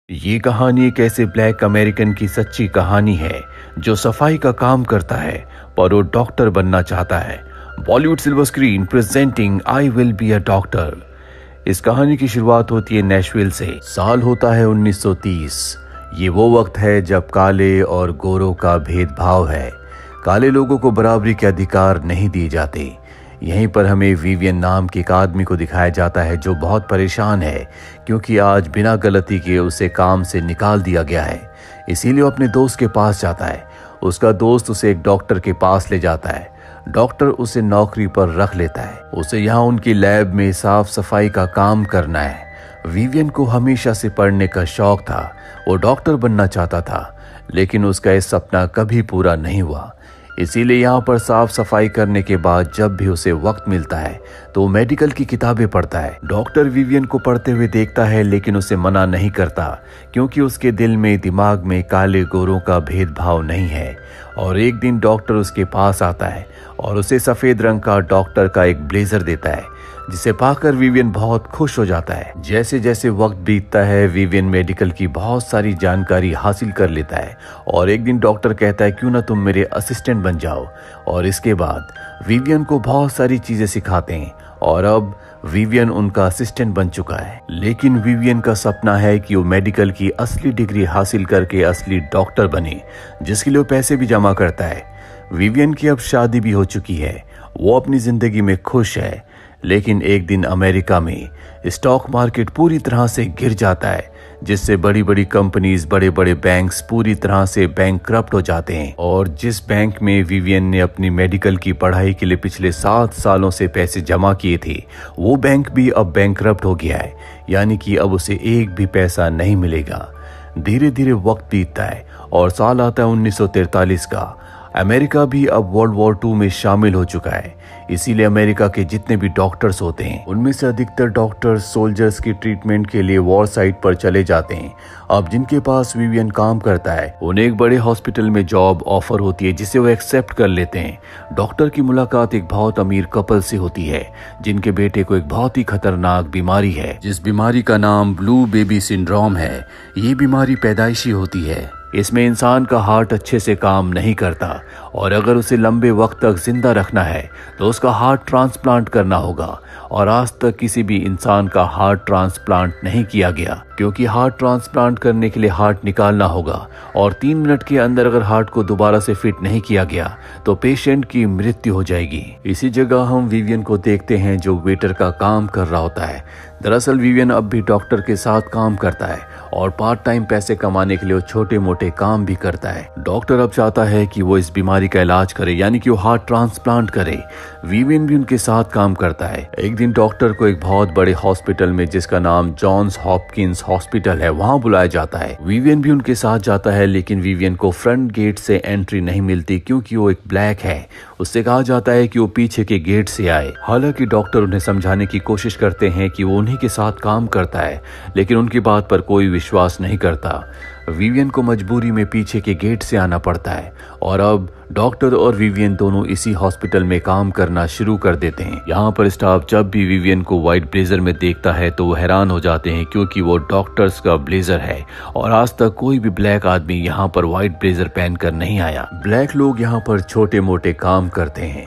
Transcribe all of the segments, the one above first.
ये कहानी एक ऐसे ब्लैक अमेरिकन की सच्ची कहानी है जो सफाई का काम करता है पर वो डॉक्टर बनना चाहता है। Bollywood silver screen presenting I will be a doctor. इस कहानी की शुरुआत होती है नेशविल से। साल होता है 1930। ये वो वक्त है जब काले और गोरों का भेदभाव है। काले लोगों को बराबरी के अधिकार नहीं दिए जाते। यहीं पर हमें विवियन नाम के एक आदमी को दिखाया जाता है जो बहुत परेशान है क्योंकि आज बिना गलती के उसे काम से निकाल दिया गया है। इसीलिए वो अपने दोस्त के पास जाता है। उसका दोस्त उसे एक डॉक्टर के पास ले जाता है। डॉक्टर उसे नौकरी पर रख लेता है। उसे यहाँ उनकी लैब में साफ सफाई का काम करना है। विवियन को हमेशा से पढ़ने का शौक था। वो डॉक्टर बनना चाहता था लेकिन उसका यह सपना कभी पूरा नहीं हुआ। इसीलिए यहाँ पर साफ सफाई करने के बाद जब भी उसे वक्त मिलता है तो वो मेडिकल की किताबें पढ़ता है। डॉक्टर विवियन को पढ़ते हुए देखता है लेकिन उसे मना नहीं करता क्योंकि उसके दिल में दिमाग में काले गोरों का भेदभाव नहीं है। और एक दिन डॉक्टर उसके पास आता है और उसे सफेद रंग का डॉक्टर का एक ब्लेजर देता है जिसे पाकर विवियन बहुत खुश हो जाता है। जैसे जैसे वक्त बीतता है विवियन मेडिकल की बहुत सारी जानकारी हासिल कर लेता है और एक दिन डॉक्टर कहता है क्यों ना तुम मेरे असिस्टेंट बन जाओ। और इसके बाद विवियन को बहुत सारी चीजें सिखाते हैं और अब विवियन उनका असिस्टेंट बन चुका है। लेकिन विवियन का सपना है कि वो मेडिकल की असली डिग्री हासिल करके असली डॉक्टर बने जिसके लिए वो पैसे भी जमा करता है। विवियन की अब शादी भी हो चुकी है। वो अपनी जिंदगी में खुश है। लेकिन एक दिन अमेरिका में स्टॉक मार्केट पूरी तरह से गिर जाता है जिससे बड़ी बड़ी कंपनीज बड़े बड़े बैंक्स पूरी तरह से बैंकक्रप्ट हो जाते हैं। और जिस बैंक में विवियन ने अपनी मेडिकल की पढ़ाई के लिए पिछले 7 सालों से पैसे जमा किए थे वो बैंक भी अब बैंकक्रप्ट हो गया है, यानी कि अब उसे एक भी पैसा नहीं मिलेगा। धीरे धीरे वक्त बीतता है और साल आता है 1943 का। अमेरिका भी अब वर्ल्ड वॉर 2 में शामिल हो चुका है। इसीलिए अमेरिका के जितने भी डॉक्टर्स होते हैं उनमें से अधिकतर डॉक्टर्स सोल्जर्स की ट्रीटमेंट के लिए वॉर साइट पर चले जाते हैं। अब जिनके पास विवियन काम करता है उन्हें एक बड़े हॉस्पिटल में जॉब ऑफर होती है जिसे वो एक्सेप्ट कर लेते हैं। डॉक्टर की मुलाकात एक बहुत अमीर कपल से होती है जिनके बेटे को एक बहुत ही खतरनाक बीमारी है जिस बीमारी का नाम ब्लू बेबी सिंड्रोम है। ये बीमारी पैदाइशी होती है। इसमें इंसान का हार्ट अच्छे से काम नहीं करता और अगर उसे लंबे वक्त तक जिंदा रखना है तो उसका हार्ट ट्रांसप्लांट करना होगा। और आज तक किसी भी इंसान का हार्ट ट्रांसप्लांट नहीं किया गया क्योंकि हार्ट ट्रांसप्लांट करने के लिए हार्ट निकालना होगा और 3 मिनट के अंदर अगर हार्ट को दोबारा से फिट नहीं किया गया तो पेशेंट की मृत्यु हो जाएगी। इसी जगह हम विवियन को देखते हैं जो वेटर का काम कर रहा होता है। दरअसल विवियन अब भी डॉक्टर के साथ काम करता है और पार्ट टाइम पैसे कमाने के लिए वो छोटे मोटे काम भी करता है। डॉक्टर अब चाहता है कि वो इस बीमारी का इलाज करे, यानी कि वो हार्ट ट्रांसप्लांट करे। विवियन भी उनके साथ काम करता है। एक दिन डॉक्टर को एक बहुत बड़े हॉस्पिटल में जिसका नाम जॉन्स हॉपकिंस हॉस्पिटल है वहां बुलाया जाता है। विवियन भी उनके साथ जाता है लेकिन विवियन को फ्रंट गेट से एंट्री नहीं मिलती क्योंकि वो एक ब्लैक है। उससे कहा जाता है कि वो पीछे के गेट से आए। हालांकि डॉक्टर उन्हें समझाने की कोशिश करते हैं कि वो उन्हीं के साथ काम करता है लेकिन उनकी बात पर कोई विश्वास नहीं करता। विवियन को मजबूरी में पीछे के गेट से आना पड़ता है और अब डॉक्टर और विवियन दोनों इसी हॉस्पिटल में काम करना शुरू कर देते हैं। यहाँ पर स्टाफ जब भी विवियन को व्हाइट ब्लेजर में देखता है तो वो हैरान हो जाते हैं क्योंकि वो डॉक्टर्स का ब्लेजर है और आज तक कोई भी ब्लैक आदमी यहाँ पर व्हाइट ब्लेजर पहनकर नहीं आया। ब्लैक लोग यहाँ पर छोटे मोटे काम करते हैं।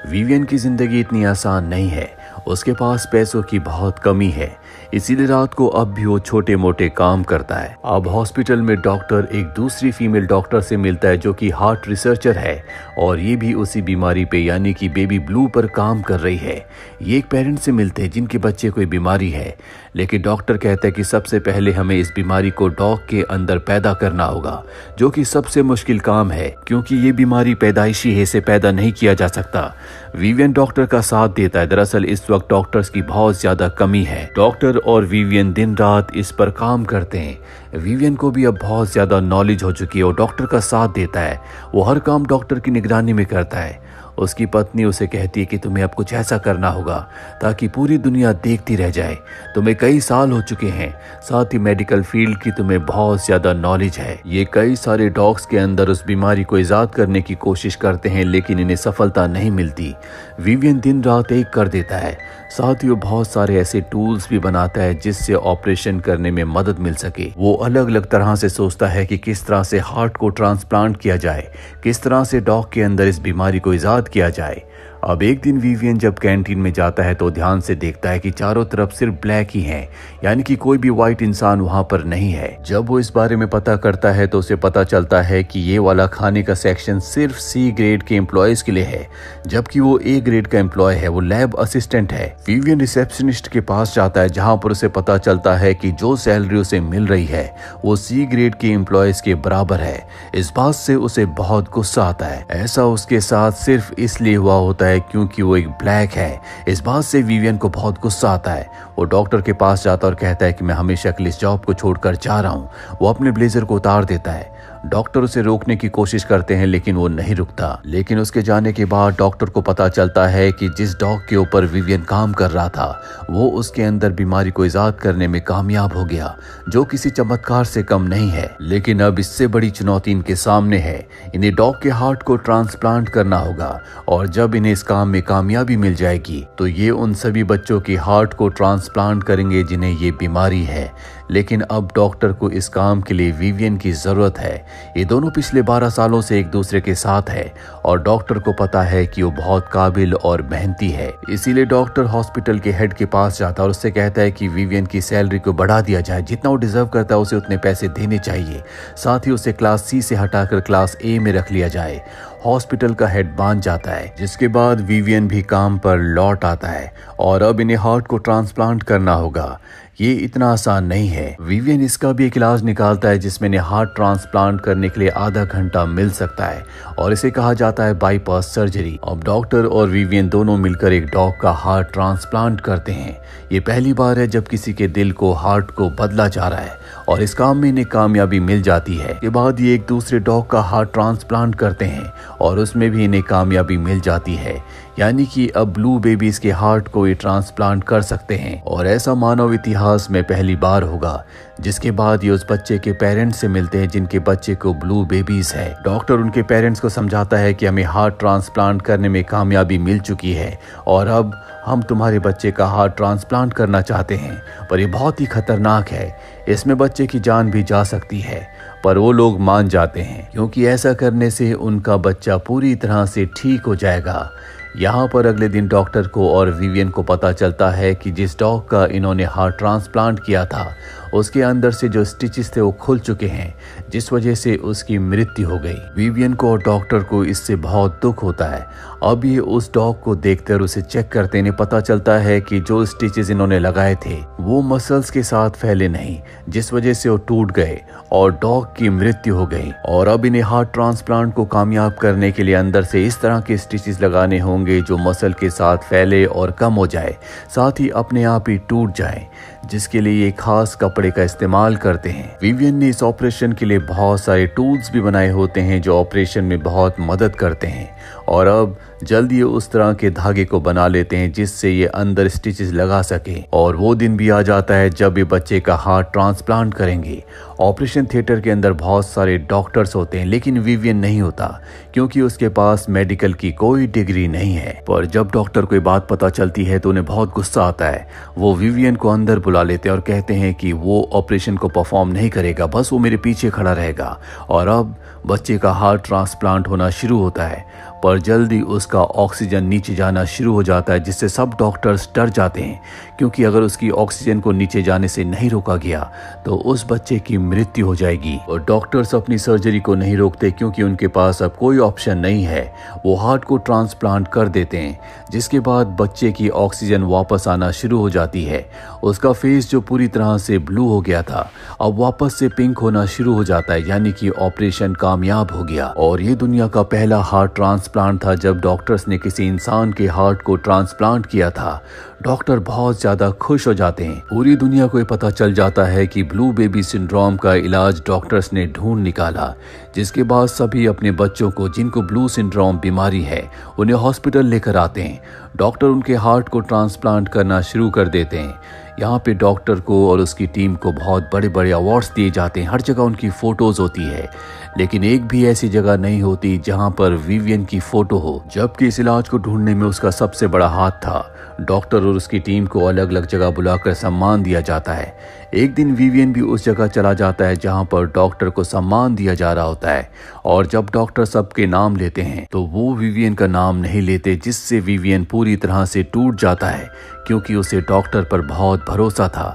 विवियन की जिंदगी इतनी आसान नहीं है। उसके पास पैसों की बहुत कमी है इसीलिए रात को अब भी वो छोटे मोटे काम करता है। अब हॉस्पिटल में डॉक्टर एक दूसरी फीमेल डॉक्टर से मिलता है जो कि हार्ट रिसर्चर है और ये भी उसी बीमारी पे यानी कि बेबी ब्लू पर काम कर रही है। ये एक पेरेंट से मिलते हैं जिनके बच्चे को बीमारी है लेकिन डॉक्टर कहता है कि सबसे पहले हमें इस बीमारी को डॉग के अंदर पैदा करना होगा जो कि सबसे मुश्किल काम है क्योंकि ये बीमारी पैदाइशी है, इसे पैदा नहीं किया जा सकता। विवियन डॉक्टर का साथ देता है। दरअसल इस वक्त डॉक्टर्स की बहुत ज्यादा कमी है। डॉक्टर और विवियन दिन रात इस पर काम करते हैं। विवियन को भी अब बहुत ज्यादा नॉलेज हो चुकी है और डॉक्टर का साथ देता है। वो हर काम डॉक्टर की निगरानी में करता है। उसकी पत्नी उसे कहती है कि तुम्हें अब कुछ ऐसा करना होगा ताकि पूरी दुनिया देखती रह जाए। तुम्हें कई साल हो चुके हैं, साथ ही मेडिकल फील्ड की तुम्हें बहुत ज्यादा नॉलेज है। ये कई सारे डॉग्स के अंदर उस बीमारी को इजाद करने की कोशिश करते हैं लेकिन इन्हें सफलता नहीं मिलती। विवियन दिन रात एक कर देता है। साथ ही वो बहुत सारे ऐसे टूल्स भी बनाता है जिससे ऑपरेशन करने में मदद मिल सके। वो अलग अलग तरह से सोचता है कि किस तरह से हार्ट को ट्रांसप्लांट किया जाए, किस तरह से डॉग के अंदर इस बीमारी को इजाद किया जाए। अब एक दिन विवियन जब कैंटीन में जाता है तो ध्यान से देखता है कि चारों तरफ सिर्फ ब्लैक ही हैं, यानी कि कोई भी व्हाइट इंसान वहां पर नहीं है। जब वो इस बारे में पता करता है तो उसे पता चलता है कि ये वाला खाने का सेक्शन सिर्फ सी ग्रेड के एम्प्लॉयज के लिए है, जबकि वो ए ग्रेड का एम्प्लॉय है, वो लैब असिस्टेंट है। विवियन रिसेप्शनिस्ट के पास जाता है जहां पर उसे पता चलता है कि जो सैलरी उसे मिल रही है वो सी ग्रेड के एम्प्लॉयज के बराबर है। इस बात से उसे बहुत गुस्सा आता है। ऐसा उसके साथ सिर्फ इसलिए हुआ होता है क्योंकि वो एक ब्लैक है। इस बात से विवियन को बहुत गुस्सा आता है। वो डॉक्टर के पास जाता और कहता है कि मैं हमेशा के लिए इस जॉब को छोड़कर जा रहा हूँ। वो अपने ब्लेजर को उतार देता है। डॉक्टर उसे रोकने की कोशिश करते हैं लेकिन वो नहीं रुकता। लेकिन उसके जाने के बाद डॉक्टर को पता चलता है कि जिस डॉग के ऊपर विवियन काम कर रहा था वो उसके अंदर बीमारी को इजाद करने में कामयाब हो गया, जो किसी चमत्कार से कम नहीं है। लेकिन अब इससे बड़ी चुनौती इनके सामने है। इन्हें डॉग के हार्ट को ट्रांसप्लांट करना होगा और जब इन्हें इस काम में कामयाबी मिल जाएगी तो ये उन सभी बच्चों की हार्ट को ट्रांसप्लांट करेंगे जिन्हें ये बीमारी है। लेकिन अब डॉक्टर को इस काम के लिए विवियन की जरूरत है। ये दोनों पिछले 12 सालों से एक दूसरे के साथ है और डॉक्टर को पता है कि वो बहुत काबिल और मेहनती है। इसीलिए डॉक्टर हॉस्पिटल के हेड के पास जाता है और उससे कहता है कि विवियन की सैलरी को बढ़ा दिया जाए, जितना वो डिजर्व करता है उसे उतने पैसे देने चाहिए। साथ ही उसे क्लास सी से हटाकर क्लास ए में रख लिया जाए। हॉस्पिटल का हेड मान जाता है, जिसके बाद विवियन भी काम पर लौट आता है और अब इन्हें हार्ट को ट्रांसप्लांट करना होगा। ये इतना आसान नहीं है। विवियन इसका भी एक इलाज निकालता है जिसमें इन्हें हार्ट ट्रांसप्लांट करने के लिए आधा घंटा मिल सकता है और इसे कहा जाता है बाईपास सर्जरी। अब डॉक्टर और विवियन दोनों मिलकर एक डॉग का हार्ट ट्रांसप्लांट करते हैं। ये पहली बार है जब किसी के दिल को हार्ट को बदला जा रहा है और इस काम में इन्हें कामयाबी मिल जाती है। के बाद ये एक दूसरे डॉग का हार्ट ट्रांसप्लांट करते हैं और उसमें भी इन्हें कामयाबी मिल जाती है, यानी कि अब ब्लू बेबीज के हार्ट को ये ट्रांसप्लांट कर सकते हैं और ऐसा मानव इतिहास में पहली बार होगा। जिसके बाद ये उस बच्चे के पेरेंट्स से मिलते हैं जिनके बच्चे को ब्लू बेबीज है। डॉक्टर उनके पेरेंट्स को समझाता है कि हमें हार्ट ट्रांसप्लांट करने में कामयाबी मिल चुकी है और अब हम तुम्हारे बच्चे का हार्ट ट्रांसप्लांट करना चाहते हैं, पर ये बहुत ही खतरनाक है, इसमें बच्चे की जान भी जा सकती है। पर वो लोग मान जाते हैं क्योंकि ऐसा करने से उनका बच्चा पूरी तरह से ठीक हो जाएगा। यहाँ पर अगले दिन डॉक्टर को और विवियन को पता चलता है कि जिस डॉग का इन्होंने हार्ट ट्रांसप्लांट किया था उसके अंदर से जो स्टिचेस थे वो खुल चुके हैं, जिस वजह से उसकी मृत्यु हो गई। विवियन को और डॉक्टर को इससे बहुत दुख होता है। अब ये उस डॉग को देखते और उसे चेक करते इन्हें पता चलता है कि जो स्टिचेस इन्होंने लगाए थे वो मसल्स के साथ फैले नहीं, जिस वजह से वो टूट गए और डॉग की मृत्यु हो गई। और अब इन्हें हार्ट ट्रांसप्लांट को कामयाब करने के लिए अंदर से इस तरह के स्टिचेस लगाने होंगे जो मसल के साथ फैले और कम हो जाए, साथ ही अपने आप ही टूट जाए, जिसके लिए ये खास कपड़े का इस्तेमाल करते हैं। विवियन ने इस ऑपरेशन के लिए बहुत सारे टूल्स भी बनाए होते हैं जो ऑपरेशन में बहुत मदद करते हैं और अब जल्दी उस तरह के धागे को बना लेते हैं जिससे ये अंदर स्टिचेस लगा सके। और वो दिन भी आ जाता है जब ये बच्चे का हार्ट ट्रांसप्लांट करेंगे। ऑपरेशन थिएटर के अंदर बहुत सारे डॉक्टर्स होते हैं लेकिन विवियन नहीं होता क्योंकि उसके पास मेडिकल की कोई डिग्री नहीं है। पर जब डॉक्टर को ये बात पता चलती है तो उन्हें बहुत गुस्सा आता है। वो विवियन को अंदर बुला लेते हैं और कहते हैं कि वो ऑपरेशन को परफॉर्म नहीं करेगा, बस वो मेरे पीछे खड़ा रहेगा। और अब बच्चे का हार्ट ट्रांसप्लांट होना शुरू होता है, पर जल्दी उसका ऑक्सीजन नीचे जाना शुरू हो जाता है जिससे सब डॉक्टर्स डर जाते हैं क्योंकि अगर उसकी ऑक्सीजन को नीचे जाने से नहीं रोका गया तो उस बच्चे की मृत्यु हो जाएगी। और डॉक्टर्स अपनी सर्जरी को नहीं रोकते क्योंकि उनके पास अब कोई ऑप्शन नहीं है। वो हार्ट को ट्रांसप्लांट कर देते हैं, जिसके बाद बच्चे की ऑक्सीजन वापस आना शुरू हो जाती है। उसका फेस जो पूरी तरह से ब्लू हो गया था अब वापस से पिंक होना शुरू हो जाता है, यानी कि ऑपरेशन कामयाब हो गया। और ये दुनिया का पहला हार्ट ट्रांसप्लांट था जब डॉक्टर्स ने किसी इंसान के हार्ट को ट्रांसप्लांट किया था। डॉक्टर बहुत ज्यादा खुश हो जाते हैं। पूरी दुनिया को ये पता चल जाता है कि ब्लू बेबी सिंड्रोम का इलाज डॉक्टर्स ने ढूंढ निकाला, जिसके बाद सभी अपने बच्चों को जिनको ब्लू सिंड्रोम बीमारी है उन्हें हॉस्पिटल लेकर आते हैं। डॉक्टर उनके हार्ट को ट्रांसप्लांट करना शुरू कर देते हैं। यहाँ पे डॉक्टर को और उसकी टीम को बहुत बड़े बड़े अवार्ड्स दिए जाते हैं, हर जगह उनकी फोटोज होती है, लेकिन एक भी ऐसी जगह नहीं होती जहाँ पर विवियन की फोटो हो, जबकि इस इलाज को ढूंढने में उसका सबसे बड़ा हाथ था। डॉक्टर और उसकी टीम को अलग अलग जगह बुलाकर सम्मान दिया जाता है। एक दिन विवियन भी उस जगह चला जाता है जहां पर डॉक्टर को सम्मान दिया जा रहा होता है, और जब डॉक्टर सबके नाम लेते हैं तो वो विवियन का नाम नहीं लेते, जिससे विवियन पूरी तरह से टूट जाता है, क्योंकि उसे डॉक्टर पर बहुत भरोसा था।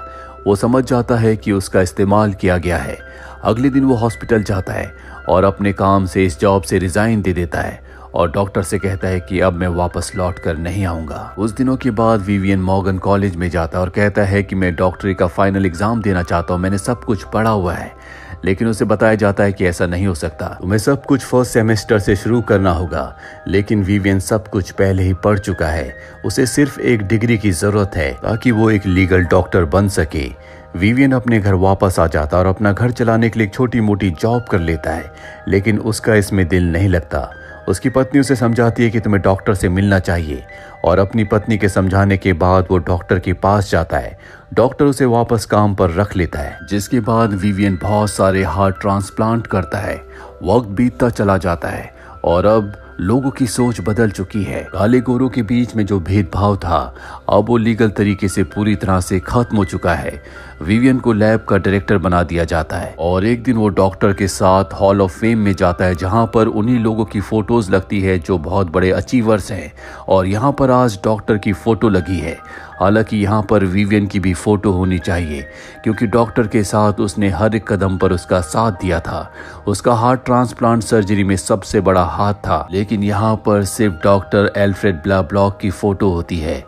वो समझ जाता है कि उसका इस्तेमाल किया गया है। अगले दिन वो हॉस्पिटल जाता है और अपने काम से इस जॉब से रिजाइन दे देता है और डॉक्टर से कहता है कि अब मैं वापस लौट कर नहीं आऊंगा। कुछ दिनों के बाद विवियन मॉर्गन कॉलेज में जाता है और कहता है कि मैं डॉक्टरी का फाइनल एग्जाम देना चाहता हूँ, मैंने सब कुछ पढ़ा हुआ है। लेकिन उसे बताया जाता है कि ऐसा नहीं हो सकता, तुम्हें सब कुछ फर्स्ट सेमेस्टर से शुरू करना होगा। लेकिन विवियन सब कुछ पहले ही पढ़ चुका है, उसे सिर्फ एक डिग्री की जरूरत है ताकि वो एक लीगल डॉक्टर बन सके। विवियन अपने घर वापस आ जाता और अपना घर चलाने के लिए एक छोटी मोटी जॉब कर लेता है, लेकिन उसका इसमें दिल नहीं लगता। उसकी पत्नी उसे समझाती है कि तुम्हें डॉक्टर से मिलना चाहिए, और अपनी पत्नी के समझाने के बाद वो डॉक्टर के पास जाता है। डॉक्टर उसे वापस काम पर रख लेता है, जिसके बाद विवियन बहुत सारे हार्ट ट्रांसप्लांट करता है। वक्त बीतता चला जाता है और अब लोगों की सोच बदल चुकी है। काले गोरों के बीच में जो भेदभाव था, अब वो लीगल तरीके से पूरी तरह से खत्म हो चुका है। विवियन को लैब का डायरेक्टर बना दिया जाता है और एक दिन वो डॉक्टर के साथ हॉल ऑफ फेम में जाता है, जहां पर उन्हीं लोगों की फोटोज लगती है जो बहुत बड़े अचीवर्स हैं, और यहाँ पर आज डॉक्टर की फोटो लगी है। हालांकि यहाँ पर विवियन की भी फोटो होनी चाहिए, क्योंकि डॉक्टर के साथ उसने हर एक कदम पर उसका साथ दिया था। उसका हार्ट ट्रांसप्लांट सर्जरी में सबसे बड़ा हाथ था, लेकिन यहाँ पर सिर्फ डॉक्टर एल्फ्रेड ब्लाब्लॉक की फोटो होती है,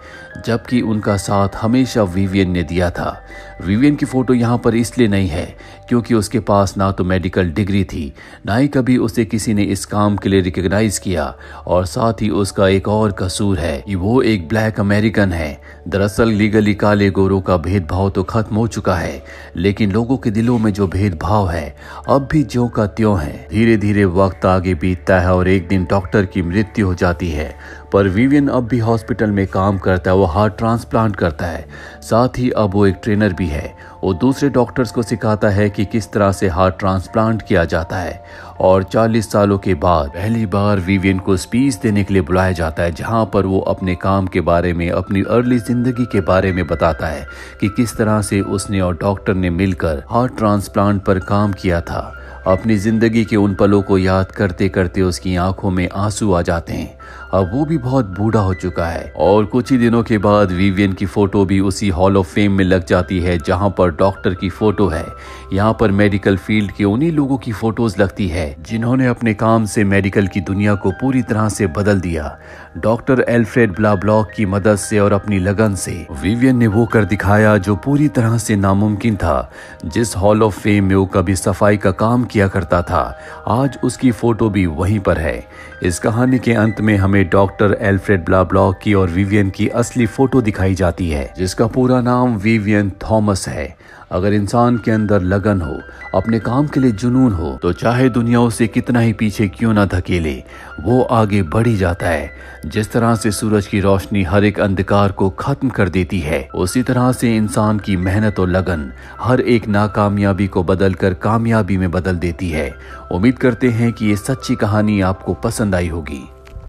जबकि उनका साथ हमेशा विवियन ने दिया था। विवियन की फोटो यहाँ पर इसलिए नहीं है क्योंकि उसके पास ना तो मेडिकल डिग्री थी, ना ही कभी उसे किसी ने इस काम के लिए रिकॉग्नाइज किया, और साथ ही उसका एक और कसूर है कि वो एक ब्लैक अमेरिकन है। दरअसल लीगली काले गोरों का भेदभाव तो खत्म हो चुका है, लेकिन लोगों के दिलों में जो भेदभाव है अब भी ज्यों का त्यों है। धीरे धीरे वक्त आगे बीतता है और एक दिन डॉक्टर की मृत्यु हो जाती है, पर विवियन अब भी हॉस्पिटल में काम करता है। वो हार्ट ट्रांसप्लांट करता है, साथ ही अब वो एक ट्रेनर भी है। वो दूसरे डॉक्टर्स को सिखाता है कि किस तरह से हार्ट ट्रांसप्लांट किया जाता है। और 40 सालों के बाद पहली बार विवियन को स्पीच देने के लिए बुलाया जाता है, जहां पर वो अपने काम के बारे में, अपनी अर्ली जिंदगी के बारे में बताता है कि किस तरह से उसने और डॉक्टर ने मिलकर हार्ट ट्रांसप्लांट पर काम किया था। अपनी जिंदगी के उन पलों को याद करते करते उसकी आंखों में आंसू आ जाते हैं। अब वो भी बहुत बूढ़ा हो चुका है, और कुछ ही दिनों के बाद विवियन की फोटो भी उसी हॉल ऑफ फेम में लग जाती है जहां पर डॉक्टर की फोटो है। यहाँ पर मेडिकल फील्ड के उन्हीं लोगों की फोटोज लगती है जिन्होंने अपने काम से मेडिकल की दुनिया को पूरी तरह से बदल दिया। डॉक्टर एल्फ्रेड ब्लाब्लॉक की मदद से और अपनी लगन से विवियन ने वो कर दिखाया जो पूरी तरह से नामुमकिन था। जिस हॉल ऑफ फेम में वो कभी सफाई का काम किया करता था, आज उसकी फोटो भी वहीं पर है। इस कहानी के अंत में हमें डॉक्टर एल्फ्रेड ब्लाब्लॉक की और विवियन की असली फोटो दिखाई जाती है, जिसका पूरा नाम विवियन थॉमस है। अगर इंसान के अंदर लगन हो, अपने काम के लिए जुनून हो, तो चाहे दुनिया उसे कितना ही पीछे क्यों ना धकेले, वो आगे बढ़ ही जाता है। जिस तरह से सूरज की रोशनी हर एक अंधकार को खत्म कर देती है, उसी तरह से इंसान की मेहनत और लगन हर एक नाकामयाबी को बदलकर कामयाबी में बदल देती है। उम्मीद करते हैं कि ये सच्ची कहानी आपको पसंद आई होगी।